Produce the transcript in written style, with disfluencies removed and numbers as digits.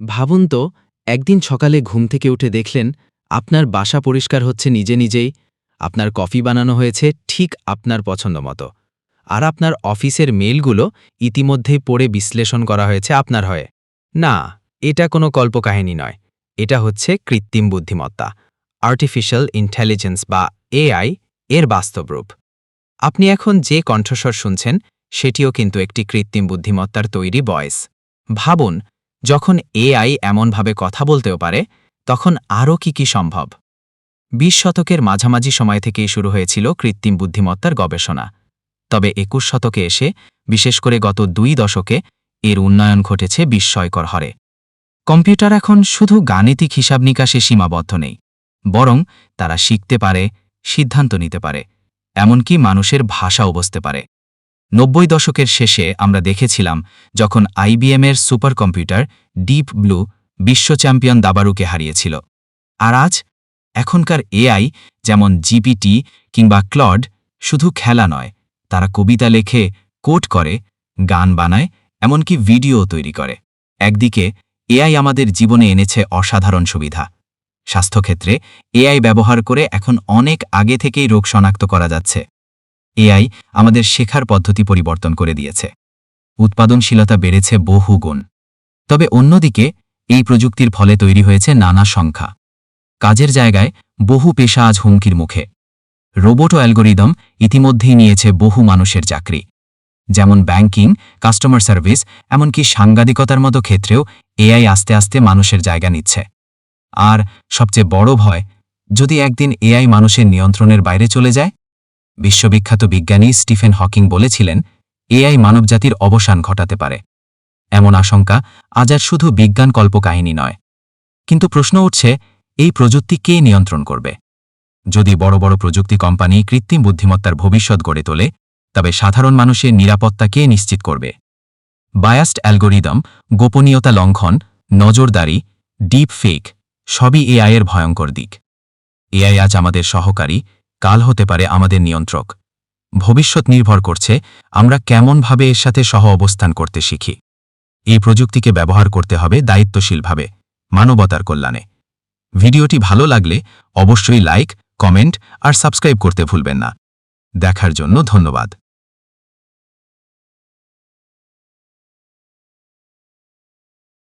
ভাবুন তো, একদিন সকালে ঘুম থেকে উঠে দেখলেন আপনার বাসা পরিষ্কার হচ্ছে নিজে নিজেই, আপনার কফি বানানো হয়েছে ঠিক আপনার পছন্দ মতো, আর আপনার অফিসের মেইলগুলো ইতিমধ্যেই পড়ে বিশ্লেষণ করা হয়েছে আপনার হয়ে। না, এটা কোনো কল্পকাহিনী নয়, এটা হচ্ছে কৃত্রিম বুদ্ধিমত্তা, আর্টিফিশিয়াল ইন্টেলিজেন্স বা এআই এর বাস্তব রূপ। আপনি এখন যে কণ্ঠস্বর শুনছেন সেটিও কিন্তু একটি কৃত্রিম বুদ্ধিমত্তার তৈরি ভয়েস। ভাবুন, যখন এআই এমনভাবে কথা বলতেও পারে, তখন আরও কি সম্ভব। ২০ শতকের মাঝামাঝি সময় থেকেই শুরু হয়েছিল কৃত্রিম বুদ্ধিমত্তার গবেষণা। তবে ২১ শতকে এসে, বিশেষ করে গত ২ দশকে, এর উন্নয়ন ঘটেছে বিস্ময়কর হারে। কম্পিউটার এখন শুধু গাণিতিক হিসাব নিকাশে সীমাবদ্ধ নেই, বরং তারা শিখতে পারে, সিদ্ধান্ত নিতে পারে, এমনকি মানুষের ভাষাও বুঝতে পারে। ৯০ দশকের শেষে আমরা দেখেছিলাম যখন আইবিএমের সুপার কম্পিউটার ডিপ ব্লু বিশ্ব চ্যাম্পিয়ন দাবারুকে হারিয়েছিল। আর আজ এখনকার এআই, যেমন জিপিটি কিংবা ক্লড, শুধু খেলা নয়, তারা কবিতা লেখে, কোড করে, গান বানায়, এমনকি ভিডিও তৈরি করে। একদিকে এআই আমাদের জীবনে এনেছে অসাধারণ সুবিধা। স্বাস্থ্যক্ষেত্রে এআই ব্যবহার করে এখন অনেক আগে থেকেই রোগ শনাক্ত করা যাচ্ছে। এআই আমাদের শেখার পদ্ধতি পরিবর্তন করে দিয়েছে, উৎপাদনশীলতা বেড়েছে বহু গুণ। তবে অন্যদিকে এই প্রযুক্তির ফলে তৈরি হয়েছে নানা সংখ্যা। কাজের জায়গায় বহু পেশা আজ হুমকির মুখে। রোবট ও অ্যালগোরিদম ইতিমধ্যেই নিয়েছে বহু মানুষের চাকরি, যেমন ব্যাংকিং, কাস্টমার সার্ভিস, এমনকি সাংবাদিকতার মতো ক্ষেত্রেও এআই আস্তে আস্তে মানুষের জায়গা নিচ্ছে। আর সবচেয়ে বড় ভয়, যদি একদিন এআই মানুষের নিয়ন্ত্রণের বাইরে চলে যায়। বিশ্ববিখ্যাত বিজ্ঞানী স্টিফেন হকিং বলেছিলেন, এআই মানবজাতির অবসান ঘটাতে পারে। এমন আশঙ্কা আজ আর শুধু বিজ্ঞান কল্পকাহিনী নয়। কিন্তু প্রশ্ন উঠছে, এই প্রযুক্তি কে নিয়ন্ত্রণ করবে? যদি বড় বড় প্রযুক্তি কোম্পানি কৃত্রিম বুদ্ধিমত্তার ভবিষ্যৎ গড়ে তোলে, তবে সাধারণ মানুষের নিরাপত্তা কে নিশ্চিত করবে? বায়াসড অ্যালগোরিদম, গোপনীয়তা লঙ্ঘন, নজরদারি, ডিপ ফেক, সবই এআইয়ের ভয়ঙ্কর দিক। এআই আজ আমাদের সহকারী, কাল হতে পারে আমাদের নিয়ন্ত্রক। ভবিষ্যৎ নির্ভর করছে আমরা কেমনভাবে এর সাথে সহ অবস্থান করতে শিখি। এই প্রযুক্তিকে ব্যবহার করতে হবে দায়িত্বশীলভাবে, মানবতার কল্যাণে। ভিডিওটি ভালো লাগলে অবশ্যই লাইক, কমেন্ট আর সাবস্ক্রাইব করতে ভুলবেন না। দেখার জন্য ধন্যবাদ।